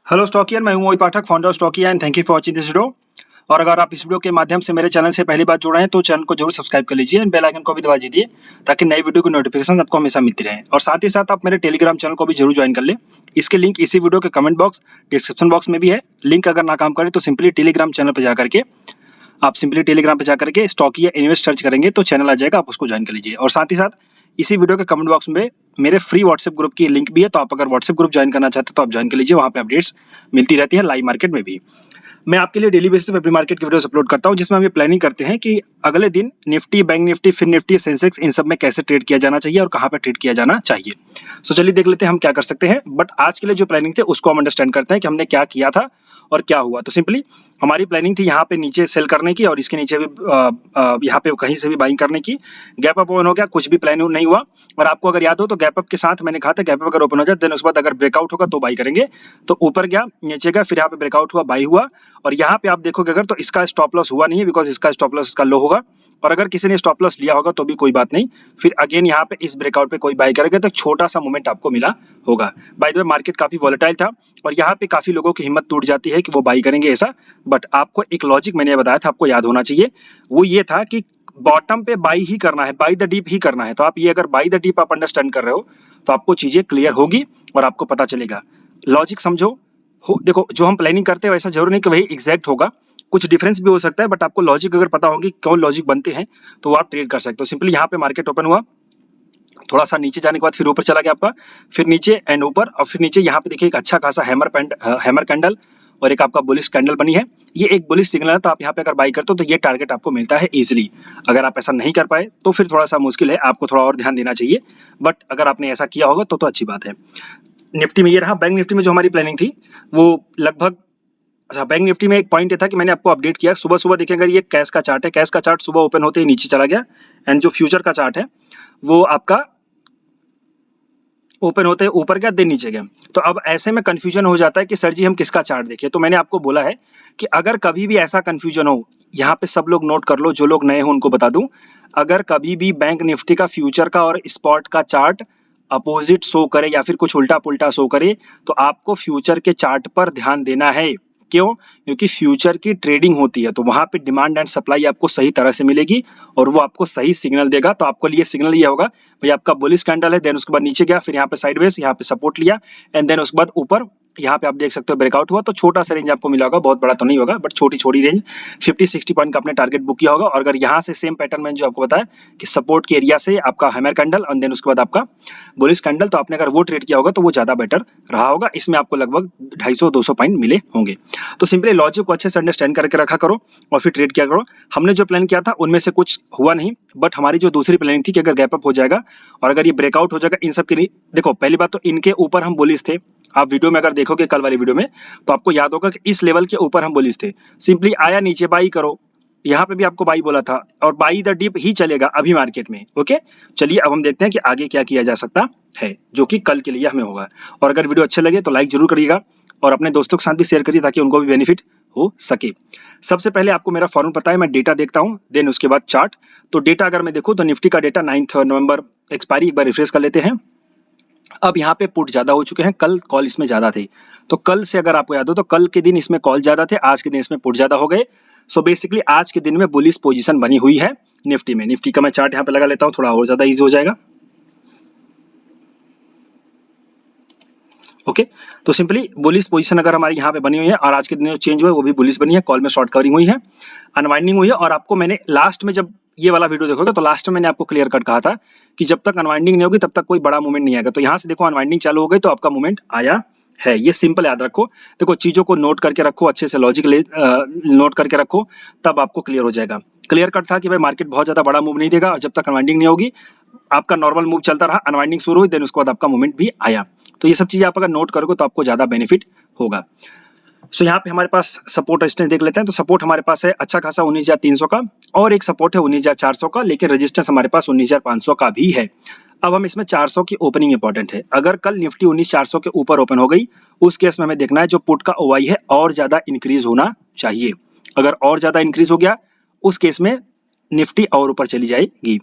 Hello Stockian, मैं हूं Mohit Pathak, founder of Stockia and thank you for watching this video. और अगर आप इस वीडियो के माध्यम से मेरे चैनल से पहली बार जुड़े हैं तो चैनल को जरूर सब्सक्राइब कर लीजिए एंड बेल आइकन को भी दबा दीजिए ताकि नई वीडियो की नोटिफिकेशन आपको हमेशा मिलती रहे। और साथ ही साथ आप मेरे टेलीग्राम चैनल को भी जरूर ज्वाइन कर लें। इसके लिंक इसी वीडियो के कमेंट बॉक्स, डिस्क्रिप्शन बॉक्स में भी है। लिंक अगर ना काम करे तो सिंपली टेलीग्राम चैनल पर जाकर के टेलीग्राम पे जाकर के स्टॉकिया इन्वेस्ट सर्च करेंगे तो चैनल आ जाएगा, आप उसको ज्वाइन कर लीजिए। और साथ ही साथ इसी वीडियो के कमेंट बॉक्स में मेरे फ्री व्हाट्सएप ग्रुप की लिंक भी है, तो आप अगर व्हाट्सएप ग्रुप ज्वाइन करना चाहते हैं तो आप ज्वाइन कर लीजिए। वहाँ पे अपडेट्स मिलती रहती है लाइव मार्केट में भी। मैं आपके लिए डेली बेसिस पे प्री मार्केट की वीडियोस अपलोड करता हूं जिसमें हम ये प्लानिंग करते हैं कि अगले दिन Nifty, Bank Nifty, Fin Nifty, Sensex इन सब में कैसे ट्रेड किया जाना चाहिए और कहां पे ट्रेड किया जाना चाहिए। सो चलिए देख लेते हैं हम क्या कर सकते हैं। बट आज के लिए जो प्लानिंग थे उसको हम अंडरस्टैंड करते हैं कि हमने क्या किया था और क्या हुआ। तो सिंपली हमारी प्लानिंग थी यहाँ पे नीचे सेल करने की और इसके नीचे भी यहाँ पे कहीं से भी बाइंग करने की। गैप अप ओपन हो गया, कुछ भी प्लान नहीं हुआ। और आपको अगर याद हो तो गैप अप के साथ मैंने कहा था गैप अप अगर ओपन हो जाए देन उसके बाद अगर ब्रेकआउट होगा तो बाई करेंगे। तो ऊपर गया, नीचे गया, फिर यहाँ पे ब्रेकआउट हुआ, बाई हुआ। और यहाँ पे आप देखोगे अगर तो इसका स्टॉप लॉस हुआ नहीं है बिकॉज इसका स्टॉप लॉस इसका लो होगा। और अगर किसी ने स्टॉप लॉस लिया होगा तो भी कोई बात नहीं, फिर अगेन यहाँ पे इस ब्रेकआउट पे कोई बाई करेगा तो छोटा सा मूवमेंट आपको मिला होगा। बाय द वे मार्केट काफी वॉलेटाइल था और यहाँ पे काफी लोगों की हिम्मत टूट जाती है कि वो बाई करेंगे ऐसा। बट आपको एक लॉजिक मैंने बताया था, आपको याद होना चाहिए। वो ये था कि बॉटम पे बाई ही करना है, बाई द डीप ही करना है। तो आप ये अगर बाई द डीप आप अंडरस्टैंड कर रहे हो तो आपको चीजें क्लियर होगी और आपको पता चलेगा। लॉजिक समझो। देखो जो हम प्लानिंग करते हैं वैसा जरूर नहीं कि वही एग्जैक्ट होगा, कुछ डिफरेंस भी हो सकता है। बट आपको लॉजिक अगर पता होगी कौन लॉजिक बनते हैं तो आप ट्रेड कर सकते हो। सिंपली यहाँ पे मार्केट ओपन हुआ, थोड़ा सा नीचे जाने के बाद फिर ऊपर चला गया आपका, फिर नीचे एंड ऊपर, और फिर नीचे यहाँ पे देखिए एक अच्छा खासा हैमर कैंडल और एक आपका बुलिश कैंडल बनी है। ये एक बुलिश सिग्नल है, तो आप यहाँ पे अगर बाई करते हो तो ये टारगेट आपको मिलता है इजीली। अगर आप ऐसा नहीं कर पाए तो फिर थोड़ा सा मुश्किल है, आपको थोड़ा और ध्यान देना चाहिए। बट अगर आपने ऐसा किया होगा तो अच्छी बात है। निफ्टी में ये रहा। बैंक निफ्टी में जो हमारी प्लानिंग थी वो लगभग, अच्छा बैंक निफ्टी में एक पॉइंट ये था कि मैंने आपको अपडेट किया सुबह सुबह। देखिए अगर ये कैश का चार्ट है, कैश का चार्ट सुबह ओपन होते ही नीचे चला गया एंड जो फ्यूचर का चार्ट है वो आपका ओपन होते ही ऊपर गया देन नीचे गया। तो अब ऐसे में कंफ्यूजन हो जाता है कि सर जी हम किसका चार्ट देखें। तो मैंने आपको बोला है कि अगर कभी भी ऐसा कंफ्यूजन हो, यहाँ पे सब लोग नोट कर लो, जो लोग नए हो उनको बता दूं, अगर कभी भी बैंक निफ्टी का फ्यूचर का और स्पॉट का चार्ट अपोजिट शो करे या फिर कुछ उल्टा पुल्टा शो करे तो आपको फ्यूचर के चार्ट पर ध्यान देना है। क्यों? क्योंकि फ्यूचर की ट्रेडिंग होती है तो वहां पे डिमांड एंड सप्लाई आपको सही तरह से मिलेगी और वो आपको सही सिग्नल देगा। तो आपको लिए सिग्नल ये होगा भाई आपका बुलिश कैंडल है, देन उसके बाद नीचे गया, फिर यहाँ पे साइडवेज, यहाँ पे सपोर्ट लिया एंड देन उसके बाद ऊपर यहाँ पे आप देख सकते हो ब्रेकआउट हुआ। तो छोटा सा रेंज आपको मिला होगा, बहुत बड़ा तो नहीं होगा बट छोटी छोटी रेंज 50-60 पॉइंट का आपने टारगेट बुक किया होगा। और अगर यहाँ से सेम पैटर्न में जो आपको बताया कि सपोर्ट के एरिया से आपका हैमर कैंडल और देन उसके बाद आपका बुलिश कैंडल, तो आपने अगर वो ट्रेड किया होगा तो वो ज्यादा बेटर रहा होगा। इसमें आपको लगभग 250-200 पॉइंट मिले होंगे। तो सिंपली लॉजिक को अच्छे से अंडरस्टैंड करके रखा करो और फिर ट्रेड किया करो। हमने जो प्लान किया था उनमें से कुछ हुआ नहीं, बट हमारी जो दूसरी प्लानिंग थी कि अगर गैप अप हो जाएगा और अगर ये ब्रेकआउट हो जाएगा इन सब के लिए, देखो पहली बात तो इनके ऊपर हम बुलिश थे। आप वीडियो में अगर देखोगे कल वाली वीडियो में तो आपको याद होगा कि इस लेवल के ऊपर हम बुलिश थे। सिंपली आया नीचे, बाई करो। यहाँ पे भी आपको बाई बोला था और बाई द डीप ही चलेगा अभी मार्केट में। ओके, चलिए अब हम देखते हैं कि आगे क्या किया जा सकता है जो कि कल के लिए हमें होगा। और अगर वीडियो अच्छे लगे तो लाइक जरूर करिएगा और अपने दोस्तों के साथ भी शेयर करिए ताकि उनको भी बेनिफिट हो सके। सबसे पहले आपको मेरा फॉर्मूला पता है, मैं डेटा देखता हूं देन उसके बाद चार्ट। तो डेटा अगर मैं देखूं तो निफ्टी का डेटा 9 नवंबर एक्सपायरी, एक बार रिफ्रेश कर लेते हैं। अब यहाँ पे पुट ज्यादा हो चुके हैं, कल कॉल इसमें ज्यादा थे। तो कल से अगर आपको याद हो तो कल के दिन इसमें कॉल ज्यादा थे, आज के दिन इसमें पुट ज्यादा हो गए। सो बेसिकली आज के दिन में बुलिश पोजीशन बनी हुई है निफ्टी में। निफ्टी का मैं चार्ट यहाँ पे लगा लेता हूँ, थोड़ा और ज्यादा इजी हो जाएगा। ओके, तो सिंपली बुलिश पोजीशन अगर हमारी यहाँ पे बनी हुई है और आज के दिन जो चेंज हुआ है वो भी बुलिश बनी है। कॉल में शॉर्ट कवरिंग हुई है, अनवाइंडिंग हुई है। और आपको मैंने लास्ट में जब ये वाला वीडियो देखोगे तो लास्ट में मैंने आपको क्लियर कट कहा था कि जब तक अनवाइंडिंग नहीं होगी तब तक कोई बड़ा मूवमेंट नहीं आएगा। तो यहाँ से देखो अनवाइंडिंग चालू हो गई तो आपका मूवमेंट आया है। ये सिंपल याद रखो। देखो चीजों को नोट करके रखो, अच्छे से लॉजिक नोट करके रखो, तब आपको क्लियर हो जाएगा। क्लियर कट था कि भाई मार्केट बहुत ज्यादा बड़ा मूव नहीं देगा और जब तक अनवाइंडिंग नहीं होगी आपका नॉर्मल मूव चलता रहा, अनवाइंडिंग शुरू हुई देन उसके बाद आपका मूवमेंट भी आया। तो ये सब चीजें आप अगर नोट करोगे तो आपको ज्यादा बेनिफिट होगा। सो यहाँ पे हमारे पास सपोर्ट रेजिस्टेंस देख लेते हैं। तो सपोर्ट हमारे पास है अच्छा खासा 19,300 का और एक सपोर्ट है 19,400 का, लेकिन रेजिस्टेंस हमारे पास 19,500 का भी है। अब हम इसमें 400 की ओपनिंग इंपॉर्टेंट है। अगर कल निफ्टी 19,400 के ऊपर ओपन हो गई उस केस में हमें देखना है जो पुट का ओवाई है और ज्यादा इंक्रीज होना चाहिए। अगर और ज्यादा इंक्रीज हो गया उस केस में निफ्टी और ऊपर चली जाएगी।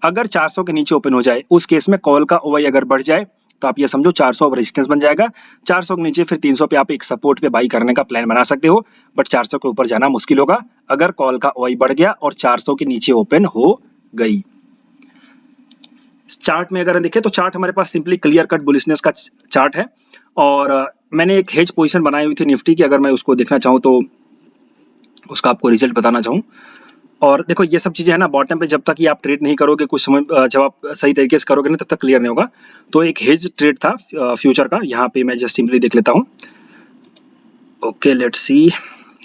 अगर 400 के नीचे ओपन हो जाए उस केस में कॉल का ओवाई अगर बढ़ जाए तो आप ये समझो 400 रेजिस्टेंस बन जाएगा। 400 के नीचे फिर 300 पे आप एक सपोर्ट पे बाई करने का प्लान बना सकते हो, बट 400 के ऊपर जाना मुश्किल होगा अगर कॉल का ओआई बढ़ गया और 400 के नीचे ओपन हो गई। चार्ट में अगर देखें तो चार्ट हमारे पास सिंपली क्लियर कट बुलिशनेस का चार्ट है, और मैंने एक हेज पोजीशन बनाई हुई थी निफ्टी की, अगर मैं उसको देखना चाहूँ तो उसका आपको रिजल्ट बताना चाहूँ। और देखो ये सब चीजें है ना, बॉटम पे जब तक ये आप ट्रेड नहीं करोगे, कुछ समय जब आप सही तरीके से करोगे ना, तब तक क्लियर नहीं होगा। तो एक हेज ट्रेड था फ्यूचर का, यहाँ पे मैं जस्ट सिंपली देख लेता हूँ। ओके लेट्स सी,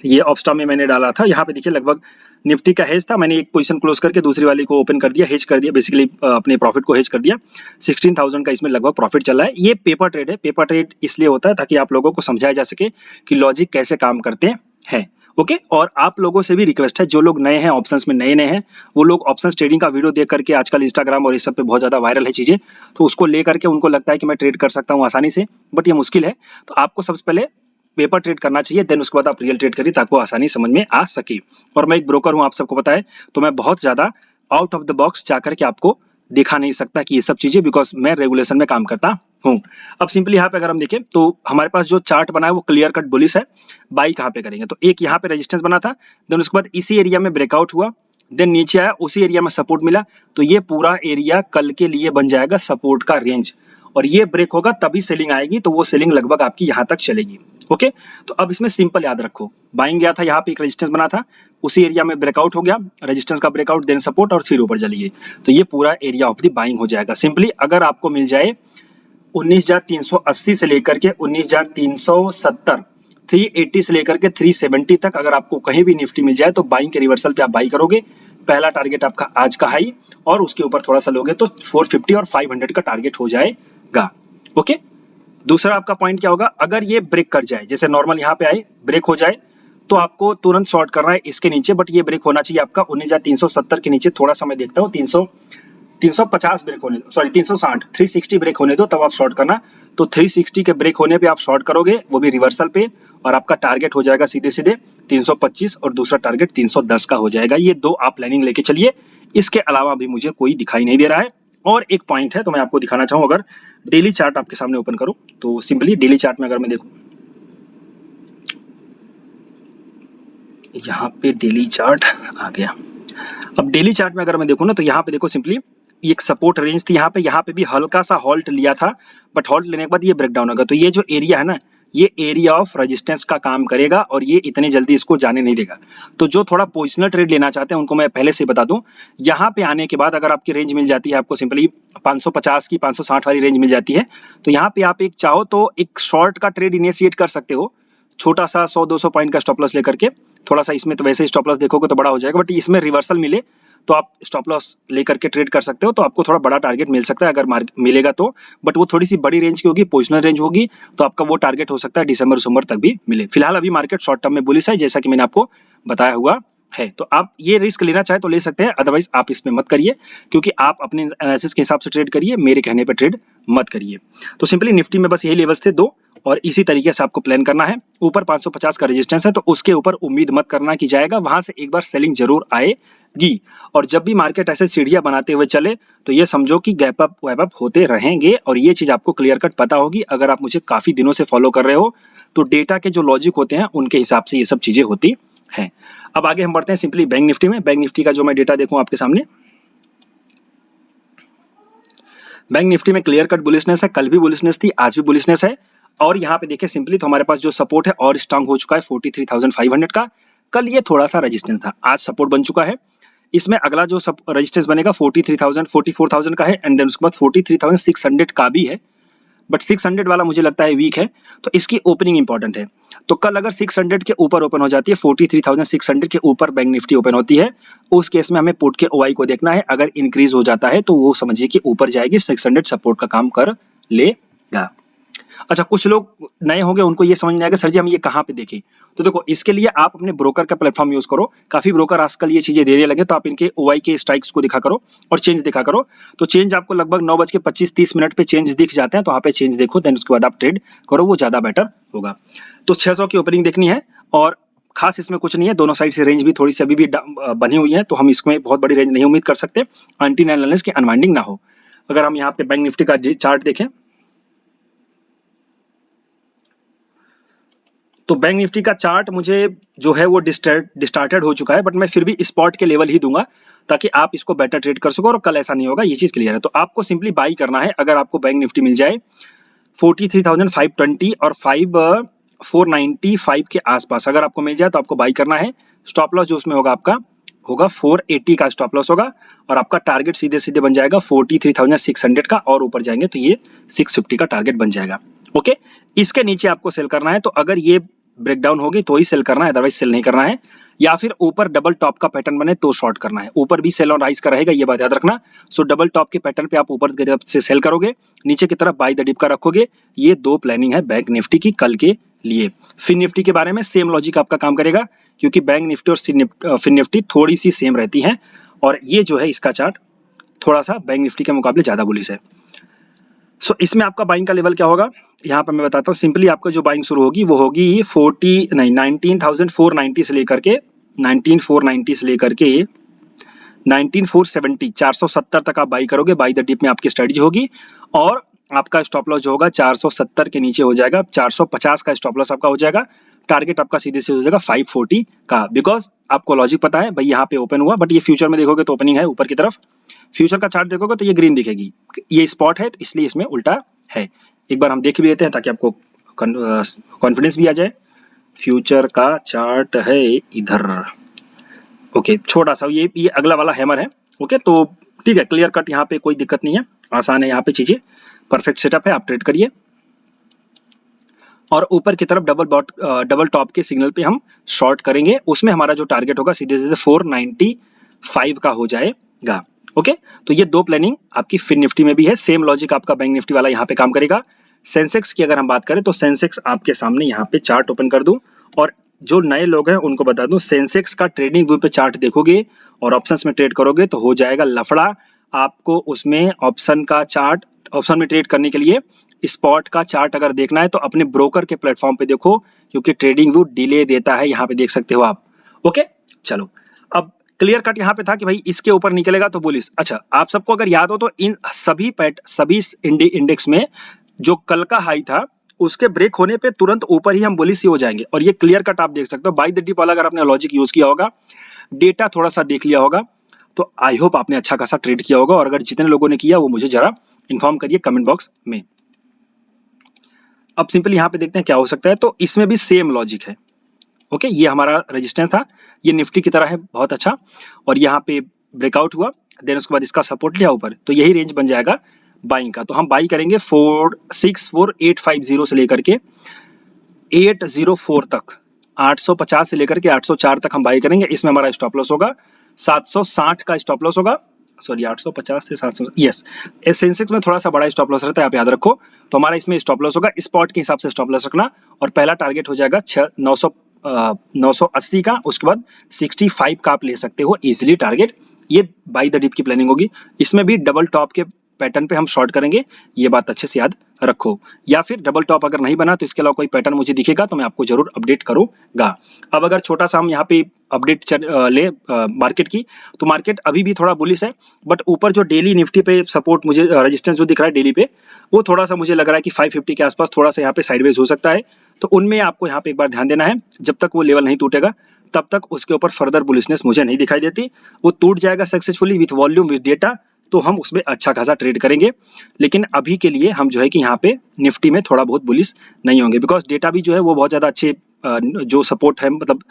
ये ऑप्स्टा में मैंने डाला था। यहाँ पे देखिए लगभग निफ्टी का हेज था, मैंने एक पोजीशन क्लोज करके दूसरी वाली को ओपन कर दिया, हेज कर दिया, बेसिकली अपने प्रॉफिट को हेज कर दिया। 16,000 का इसमें लगभग प्रॉफिट चल रहा है। ये पेपर ट्रेड है, पेपर ट्रेड इसलिए होता है ताकि आप लोगों को समझाया जा सके कि लॉजिक कैसे काम करते हैं। ओके, और आप लोगों से भी रिक्वेस्ट है, जो लोग नए हैं, ऑप्शंस में नए हैं, वो लोग ऑप्शंस ट्रेडिंग का वीडियो देख करके, आजकल इंस्टाग्राम और इस सब पे बहुत ज़्यादा वायरल है चीज़ें, तो उसको ले करके उनको लगता है कि मैं ट्रेड कर सकता हूँ आसानी से, बट ये मुश्किल है। तो आपको सबसे पहले पेपर ट्रेड करना चाहिए, देन उसके बाद आप रियल ट्रेड करिए ताकि वो आसानी समझ में आ सके। और मैं एक ब्रोकर हूँ, आप सबको पता है, तो मैं बहुत ज़्यादा आउट ऑफ द बॉक्स जाकर के आपको दिखा नहीं सकता कि ये सब चीज़ें, बिकॉज मैं रेगुलेशन में काम करता हूँ। अब सिंपली यहाँ पे अगर हम देखें तो हमारे पास जो चार्ट बना है वो क्लियर कट बुलिश है। बाई कहाँ पे करेंगे, तो एक यहाँ पे रेजिस्टेंस बना था, देन उसके बाद इसी एरिया में ब्रेकआउट हुआ, देन नीचे आया, उसी एरिया में सपोर्ट मिला, तो ये पूरा एरिया कल के लिए बन जाएगा सपोर्ट का रेंज, और ये ब्रेक होगा तभी सेलिंग आएगी, तो वो सेलिंग लगभग आपकी यहाँ तक चलेगी। ओके, तो अब इसमें सिंपल याद रखो, बाइंग गया था, यहाँ पे एक रेजिस्टेंस बना था, उसी एरिया में ब्रेकआउट हो गया, रेजिस्टेंस का ब्रेकआउट, देन सपोर्ट, और फिर ऊपर चलिए, तो ये पूरा एरिया ऑफ द बाइंग हो जाएगा। सिंपली अगर आपको मिल जाए 19,380 से लेकर के 19,370, 380 से लेकर के 370 तक अगर आपको कहीं भी निफ्टी मिल जाए तो बाइंग के रिवर्सल पे आप बाई करोगे। पहला टारगेट आपका आज का हाई, और उसके ऊपर थोड़ा सा लोगे तो 450 और 500 का टारगेट हो जाएगा। ओके, दूसरा आपका पॉइंट क्या होगा, अगर ये ब्रेक कर जाए, जैसे नॉर्मल यहाँ पे आए ब्रेक हो जाए, तो आपको तुरंत शॉर्ट करना है इसके नीचे, बट ये ब्रेक होना चाहिए आपका 19,370 के नीचे। थोड़ा सा मैं देखता हूँ, 350 ब्रेक होने दो, सॉरी 360, 360 ब्रेक होने दो, तब आप शॉर्ट करना। तो 360 के ब्रेक होने पे आप शॉर्ट करोगे, वो भी रिवर्सल पे, और आपका टारगेट हो जाएगा सीधे सीधे 325, और दूसरा टारगेट 310 का हो जाएगा। ये दो आप प्लानिंग लेके चलिए, इसके अलावा भी मुझे कोई दिखाई नहीं दे रहा है। और एक पॉइंट है तो मैं आपको दिखाना चाहूँ, अगर डेली चार्ट आपके सामने ओपन करूँ तो सिंपली डेली चार्ट में अगर मैं देखूँ, यहाँ पे डेली चार्ट आ गया। अब डेली चार्ट में अगर मैं देखूँ ना, तो यहाँ पे देखो सिंपली एक सपोर्ट रेंज थी, यहाँ पे भी हल्का सा हॉल्ट लिया था, बट हॉल्ट लेने के बाद ये ब्रेकडाउन होगा, तो ये जो एरिया है ना, ये एरिया ऑफ रेजिस्टेंस का काम करेगा, और ये इतनी जल्दी इसको जाने नहीं देगा। तो जो थोड़ा पोजिशनल ट्रेड लेना चाहते हैं उनको मैं पहले से बता दूं, यहाँ पे आने के बाद अगर आपकी रेंज मिल जाती है, आपको सिंपली 550 की 560 वाली रेंज मिल जाती है, तो यहाँ पे आप एक चाहो तो एक शॉर्ट का ट्रेड इनिशिएट कर सकते हो, छोटा सा 100-200 पॉइंट का स्टॉप लॉस लेकर के। थोड़ा सा इसमें तो वैसे ही स्टॉप लॉस देखोगे तो बड़ा हो जाएगा, बट इसमें रिवर्सल मिले तो आप स्टॉप लॉस लेकर के ट्रेड कर सकते हो, तो आपको थोड़ा बड़ा टारगेट मिल सकता है अगर मार्केट मिलेगा तो, बट वो थोड़ी सी बड़ी रेंज की होगी, पोजिशनल रेंज होगी, तो आपका वो टारगेट हो सकता है दिसंबर तक भी मिले। फिलहाल अभी मार्केट शॉर्ट टर्म में बुलिश है, जैसा कि मैंने आपको बताया हुआ है, तो आप ये रिस्क लेना चाहे तो ले सकते हैं, अदरवाइज आप इसमें मत करिए, क्योंकि आप अपने एनालिसिस के हिसाब से ट्रेड करिए, मेरे कहने पे ट्रेड मत करिए। तो सिंपली निफ्टी में बस यही लेवल्स थे दो, और इसी तरीके से आपको प्लान करना है। ऊपर 550 का रेजिस्टेंस है, तो उसके ऊपर उम्मीद मत करना कि जाएगा, वहां से एक बार सेलिंग जरूर आएगी, और जब भी मार्केट ऐसे सीढ़ियां बनाते हुए चले तो ये समझो कि गैप अप वैप अप होते रहेंगे, और ये चीज आपको क्लियर कट पता होगी। अगर आप मुझे काफी दिनों से फॉलो कर रहे हो तो डेटा के जो लॉजिक होते हैं उनके हिसाब से ये सब चीजें होती हैं। अब आगे हम बढ़ते हैं सिंपली बैंक निफ्टी में। बैंक निफ्टी का जो मैं डेटा देखूं आपके सामने, बैंक निफ्टी में क्लियर कट बुलिशनेस है, कल भी बुलिशनेस थी, आज भी बुलिशनेस है, और यहाँ पे देखिए सिंपली तो हमारे पास जो सपोर्ट है और स्ट्रांग हो चुका है 43,500 का। कल ये थोड़ा सा रेजिस्टेंस था, आज सपोर्ट बन चुका है। इसमें अगला जो सब रेजिस्टेंस बनेगा 43,000 44,000 का है, एंड देन उसके बाद 43,600 का भी है, बट 600 वाला मुझे लगता है वीक है, तो इसकी ओपनिंग इंपॉर्टेंट है। तो कल अगर 600 के ऊपर ओपन हो जाती है, 43,600 के ऊपर बैंक निफ्टी ओपन होती है, उस केस में हमें पुट के ओआई को देखना है। अगर इंक्रीज हो जाता है तो वो समझिए कि ऊपर जाएगी, 600 सपोर्ट का काम कर लेगा। अच्छा, कुछ लोग नए होंगे, उनको ये समझ नहीं आएगा सर जी हम ये कहाँ पे देखें। तो देखो, इसके लिए आप अपने ब्रोकर का प्लेटफॉर्म यूज करो। काफी ब्रोकर आजकल ये चीजें देने लगे, तो आप इनके ओआई के स्ट्राइक्स को दिखा करो और चेंज दिखा करो। तो चेंज आपको लगभग 9:25-30 पे चेंज दिख जाते हैं, तो वहाँ पे चेंज देखो, देन उसके बाद आप ट्रेड करो, वो ज्यादा बेटर होगा। तो 600 की ओपनिंग देखनी है, और खास इसमें कुछ नहीं है, दोनों साइड से रेंज भी थोड़ी सी अभी भी बनी हुई है, तो हम इसमें बहुत बड़ी रेंज नहीं उम्मीद कर सकते, अनटिल अनलेस की अनवाइंडिंग ना हो। अगर हम यहाँ पे बैंक निफ्टी का चार्ट देखें, तो बैंक निफ्टी का चार्ट मुझे जो है वो डिस्टार्टेड हो चुका है, बट मैं फिर भी स्पॉट के लेवल ही दूंगा ताकि आप इसको बेटर ट्रेड कर सको और कल ऐसा नहीं होगा, ये चीज क्लियर है। तो आपको सिंपली बाई करना है। अगर आपको बैंक निफ्टी मिल जाए 43,520 और 495 के आसपास अगर आपको मिल जाए तो आपको बाई करना है। स्टॉप लॉस जो उसमें होगा आपका होगा 480 का स्टॉप लॉस होगा और आपका टारगेट सीधे सीधे बन जाएगा 43,600 का, और ऊपर जाएंगे तो ये 650 का टारगेट बन जाएगा। ओके, इसके नीचे आपको सेल करना है, तो अगर ये ब्रेकडाउन होगी तो ही सेल करना है, अदरवाइज सेल नहीं करना है। या फिर ऊपर डबल टॉप का पैटर्न बने तो शॉर्ट करना है। ऊपर भी सेल और राइज का रहेगा, ये बात याद रखना। सो डबल टॉप के पैटर्न पे आप ऊपर की तरफ से सेल करोगे, नीचे की तरफ बाय द डिप का रखोगे। ये दो प्लानिंग है बैंक निफ्टी की कल के लिए। फिन निफ्टी के बारे में सेम लॉजिक आपका काम करेगा, क्योंकि बैंक निफ्टी और फिन निफ्टी थोड़ी सी सेम रहती है, और ये जो है इसका चार्ट थोड़ा सा बैंक निफ्टी के मुकाबले ज्यादा बुलिश है। सो इसमें आपका बाइंग का लेवल क्या होगा, यहाँ पर मैं बताता हूँ। सिंपली आपका जो बाइंग शुरू होगी वो होगी 19,490 से लेकर के 19,470 470 तक आप बाई करोगे। बाई द डिप में आपकी स्ट्रेटजी होगी, और आपका स्टॉप लॉस जो होगा 470 के नीचे हो जाएगा। 450 का स्टॉप लॉस आपका हो जाएगा। टारगेट आपका सीधे से हो जाएगा 540 का, बिकॉज आपको लॉजिक पता है भाई यहाँ पे ओपन हुआ, बट ये फ्यूचर में देखोगे तो ओपनिंग है ऊपर की तरफ। फ्यूचर का चार्ट देखोगे तो ये ग्रीन दिखेगी, ये स्पॉट है तो इसलिए इसमें उल्टा है। एक बार हम देख भी लेते हैं ताकि आपको कॉन्फिडेंस भी आ जाए। फ्यूचर का चार्ट है इधर। ओके, छोटा सा ये अगला वाला हैमर है। ओके, तो ठीक है, क्लियर कट, यहाँ पे कोई दिक्कत नहीं है, आसान है, यहाँ पे चीजें परफेक्ट सेटअप है, आप ट्रेड करिए। और ऊपर की तरफ डबल टॉप के सिग्नल पे हम शॉर्ट करेंगे, उसमें हमारा जो टारगेट होगा सीधे सीधे 495 का हो जाएगा। ओके, तो ये दो प्लानिंग आपकी फिन निफ्टी में भी है। सेम लॉजिक आपका बैंक निफ्टी वाला यहाँ पे काम करेगा। सेंसेक्स की अगर हम बात करें तो सेंसेक्स आपके सामने यहाँ पे चार्ट ओपन कर दूं, और जो नए लोग हैं उनको बता दूं, सेंसेक्स का ट्रेडिंग व्यू पे चार्ट देखोगे और ऑप्शंस में ट्रेड करोगे तो हो जाएगा लफड़ा। आपको उसमें ऑप्शन का चार्ट, ऑप्शन में ट्रेड करने के लिए स्पॉट का चार्ट अगर देखना है तो अपने ब्रोकर के प्लेटफॉर्म पे देखो, क्योंकि ट्रेडिंग व्यू डिले देता है, यहाँ पे देख सकते हो आप। ओके, चलो, अब क्लियर कट यहाँ पे था कि भाई इसके ऊपर निकलेगा तो बुलिश। अच्छा, आप सबको अगर याद हो तो इन सभी इंडेक्स में जो कल का हाई था उसके ब्रेक होने पे तुरंत ऊपर ही हम बुलिश ही हो जाएंगे, और ये क्लियर कट आप देख सकते हो। बाय द डिप वाला अगर आपने लॉजिक यूज किया होगा, डेटा थोड़ा सा देख लिया होगा, तो आई होप आपने अच्छा खासा ट्रेड किया होगा। और अगर जितने लोगों ने किया वो मुझे जरा इन्फॉर्म करिए कमेंट बॉक्स में। अब सिंपल यहाँ पे देखते हैं क्या हो सकता है। तो इसमें भी सेम लॉजिक है। ओके, ये हमारा रेजिस्टेंस था, ये निफ्टी की तरह है, बहुत अच्छा, और यहाँ पे ब्रेकआउट हुआ, देन उसके बाद इसका सपोर्ट लिया ऊपर, तो यही रेंज बन जाएगा बाइंग का। तो हम बाई करेंगे 464,850 से लेकर के 804 तक, 850 से लेकर के 804 तक हम बाई करेंगे। इसमें हमारा स्टॉप लॉस होगा 760 का स्टॉप लॉस होगा, सॉरी 850 से 700, यस, सेंसेक्स में थोड़ा सा बड़ा स्टॉप लॉस रहता है, आप याद रखो। तो हमारा इसमें स्टॉप लॉस होगा, स्पॉट के हिसाब से स्टॉप लॉस रखना, और पहला टारगेट हो जाएगा 980 का, उसके बाद 65 का आप ले सकते हो इजीली टारगेट। ये बाय द डिप की प्लानिंग होगी। इसमें भी डबल टॉप के पैटर्न पे हम शॉर्ट करेंगे, ये बात अच्छे से याद रखो। या फिर डबल टॉप अगर नहीं बना तो इसके अलावा कोई पैटर्न मुझे दिखेगा तो मैं आपको जरूर अपडेट करूंगा। अब अगर छोटा सा हम यहाँ पे अपडेट ले मार्केट की, तो मार्केट अभी भी थोड़ा बुलिश है, बट ऊपर जो डेली निफ्टी पे सपोर्ट मुझे रेजिस्टेंस जो दिख रहा है डेली पे, वो थोड़ा सा मुझे लग रहा है कि 550 के आसपास थोड़ा सा यहाँ पे साइडवेज हो सकता है। तो उनमें आपको यहाँ पे एक बार ध्यान देना है, जब तक वो लेवल नहीं टूटेगा तब तक उसके ऊपर फर्दर बुलिशनेस मुझे नहीं दिखाई देती। वो टूट जाएगा successfully with volume with data, तो हम उसमें अच्छा खासा ट्रेड करेंगे। लेकिन अभी के लिए हम जो है कि यहाँ पे निफ्टी में थोड़ा बहुत बुलिश नहीं होंगे, बिकॉज डेटा भी जो है वो बहुत ज़्यादा अच्छे जो सपोर्ट है, मतलब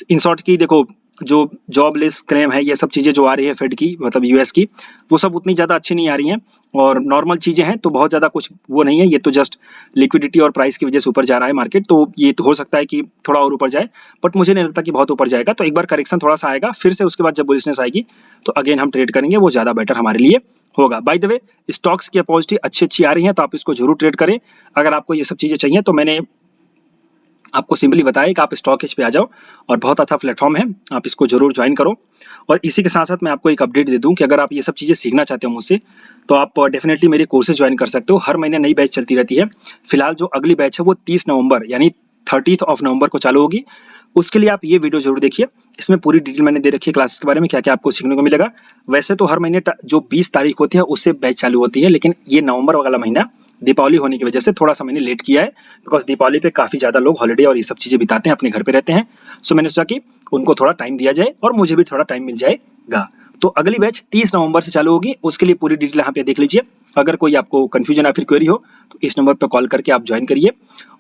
इन शॉर्ट की देखो, जो जॉबलेस क्लेम है, ये सब चीज़ें जो आ रही है फेड की, मतलब यूएस की, वो सब उतनी ज़्यादा अच्छी नहीं आ रही हैं, और नॉर्मल चीज़ें हैं, तो बहुत ज़्यादा कुछ वो नहीं है। ये तो जस्ट लिक्विडिटी और प्राइस की वजह से ऊपर जा रहा है मार्केट, तो ये तो हो सकता है कि थोड़ा और ऊपर जाए, बट मुझे नहीं लगता कि बहुत ऊपर जाएगा। तो एक बार करेक्शन थोड़ा सा आएगा, फिर से उसके बाद जब बुलिशनेस आएगी तो अगेन हम ट्रेड करेंगे, वो ज़्यादा बेटर हमारे लिए होगा। बाय द वे, स्टॉक्स की अपॉर्चुनिटी अच्छी आ रही है, तो आप इसको जरूर ट्रेड करें। अगर आपको ये सब चीज़ें चाहिए तो मैंने आपको सिंपली बताया कि आप स्टॉक एज पे आ जाओ, और बहुत अच्छा प्लेटफॉर्म है, आप इसको जरूर ज्वाइन करो। और इसी के साथ साथ मैं आपको एक अपडेट दे दूं कि अगर आप ये सब चीज़ें सीखना चाहते हो मुझसे, तो आप डेफिनेटली मेरे कोर्सेज ज्वाइन कर सकते हो। हर महीने नई बैच चलती रहती है। फिलहाल जो अगली बैच है वो 30 नवंबर यानी 30 नवंबर को चालू होगी। उसके लिए आप ये वीडियो जरूर देखिए, इसमें पूरी डिटेल मैंने दे रखी है क्लासेस के बारे में, क्या क्या आपको सीखने को मिलेगा। वैसे तो हर महीने जो 20 तारीख होती है उससे बैच चालू होती है, लेकिन ये नवंबर वाला महीना दीपावली होने की वजह से थोड़ा सा मैंने लेट किया है, बिकॉज दीपावली पे काफ़ी ज़्यादा लोग हॉलीडे और ये सब चीज़ें बिताते हैं, अपने घर पे रहते हैं। सो मैंने सोचा कि उनको थोड़ा टाइम दिया जाए और मुझे भी थोड़ा टाइम मिल जाएगा। तो अगली बैच 30 नवंबर से चालू होगी, उसके लिए पूरी डिटेल यहाँ पे देख लीजिए। अगर कोई आपको कन्फ्यूजन या फिर क्वेरी हो तो इस नंबर पर कॉल करके आप ज्वाइन करिए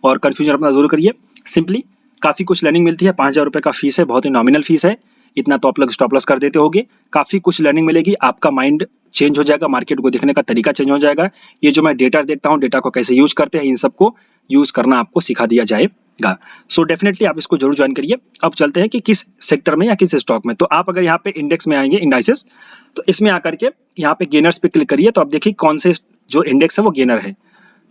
और कन्फ्यूजन अपना दूर करिए। सिंपली काफ़ी कुछ लर्निंग मिलती है, 5,000 रुपये का फीस है, बहुत ही नॉमिनल फीस है, इतना तो आप लोग स्टॉप लॉस कर देते होगे। काफ़ी कुछ लर्निंग मिलेगी, आपका माइंड चेंज हो जाएगा, मार्केट को देखने का तरीका चेंज हो जाएगा। ये जो मैं डेटा देखता हूँ, डेटा को कैसे यूज करते हैं, इन सबको यूज करना आपको सिखा दिया जाएगा। सो डेफिनेटली आप इसको जरूर ज्वाइन करिए। अब चलते हैं कि किस सेक्टर में या किस स्टॉक में। तो आप अगर यहाँ पे इंडेक्स में आएंगे, इंडाइसेस, तो इसमें आकर के यहाँ पे गेनर्स पे क्लिक करिए। तो आप देखिए कौन से जो इंडेक्स है वो गेनर है।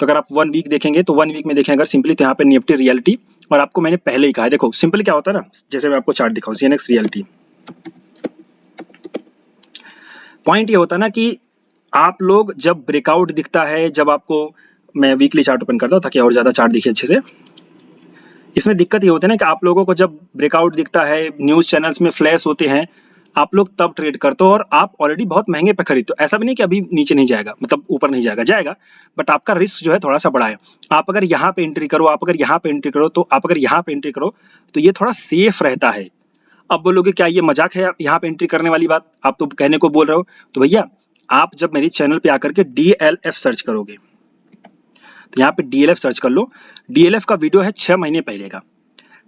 तो अगर आप 1 वीक देखेंगे तो 1 वीक में देखें अगर सिंपली, तो यहाँ पे निफ्टी रियलिटी, और आपको मैंने पहले ही कहा है, देखो सिंपली क्या होता है ना, जैसे मैं आपको चार्ट दिखाऊं, सीएनएक्स रियलिटी, पॉइंट ये होता है ना कि आप लोग जब ब्रेकआउट दिखता है, जब आपको, मैं वीकली चार्ट ओपन करता हूँ ताकि और ज्यादा चार्ट दिखे अच्छे से। इसमें दिक्कत ये होती है ना कि आप लोगों को जब ब्रेकआउट दिखता है, न्यूज चैनल्स में फ्लैश होते हैं, आप लोग तब ट्रेड करते हो और आप ऑलरेडी बहुत महंगे पे खरीदते हो। ऐसा भी नहीं कि अभी नीचे नहीं जाएगा, मतलब ऊपर नहीं जाएगा, जाएगा, बट आपका रिस्क जो है थोड़ा सा बड़ा है। आप अगर यहाँ पे एंट्री करो, आप अगर यहाँ पे एंट्री करो, तो आप अगर यहाँ पे एंट्री करो तो ये थोड़ा सेफ रहता है। अब बोलोगे क्या ये मजाक है यहाँ पे एंट्री करने वाली बात, आप तो कहने को बोल रहे हो। तो भैया आप जब मेरे चैनल पे आकर के DLF सर्च करोगे, तो यहाँ पे DLF सर्च कर लो। DLF का वीडियो है 6 महीने पहले का,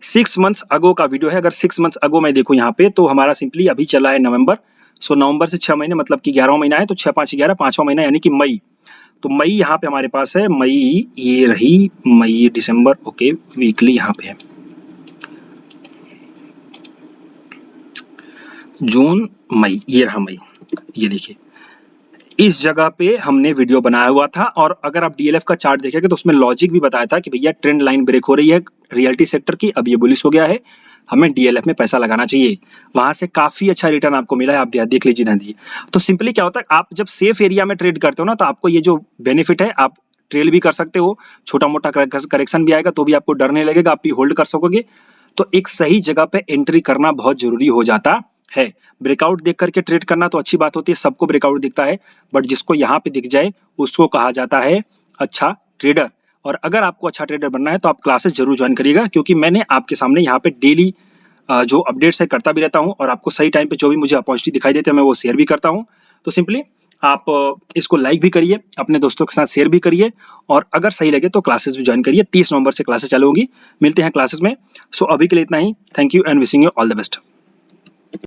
6 मंथ्स अगो का वीडियो है। अगर 6 मंथ्स अगो मैं देखूं यहाँ पे, तो हमारा सिंपली अभी चला है नवंबर। सो नवंबर से 6 महीने, मतलब कि 11वां महीना है, तो 6 5 11, 5वां महीना यानी कि मई। तो मई यहाँ पे हमारे पास है, मई ये रही, मई दिसंबर, ओके, वीकली यहाँ पे है, जून मई, ये रहा मई, ये देखिए इस जगह पे हमने वीडियो बनाया हुआ था। और अगर आप DLF का चार्ट देखेंगे तो उसमें लॉजिक भी बताया था कि भैया ट्रेंड लाइन ब्रेक हो रही है रियलिटी सेक्टर की, अब ये बुलिश हो गया है, हमें DLF में पैसा लगाना चाहिए। वहां से काफी अच्छा रिटर्न आपको मिला है, आप देख लीजिए ना। तो सिंपली क्या होता है, आप जब सेफ एरिया में ट्रेड करते हो ना, तो आपको ये जो बेनिफिट है, आप ट्रेल भी कर सकते हो, छोटा मोटा करेक्शन भी आएगा तो भी आपको डर नहीं लगेगा, आप भी होल्ड कर सकोगे। तो एक सही जगह पे एंट्री करना बहुत जरूरी हो जाता है। ब्रेकआउट देख करके ट्रेड करना तो अच्छी बात होती है, सबको ब्रेकआउट दिखता है, बट जिसको यहाँ पे दिख जाए उसको कहा जाता है अच्छा ट्रेडर। और अगर आपको अच्छा ट्रेडर बनना है तो आप क्लासेस जरूर ज्वाइन करिएगा, क्योंकि मैंने आपके सामने यहाँ पे डेली जो अपडेट्स है करता भी रहता हूँ, और आपको सही टाइम पे जो भी मुझे अपॉर्चुनिटी दिखाई देते हैं मैं वो शेयर भी करता हूँ। तो सिंपली आप इसको लाइक भी करिए, अपने दोस्तों के साथ शेयर भी करिए, और अगर सही लगे तो क्लासेस भी ज्वाइन करिए। 30 नवंबर से क्लासेस चालू होंगी, मिलते हैं क्लासेस में। सो अभी के लिए इतना ही, thank you and wishing you all the best.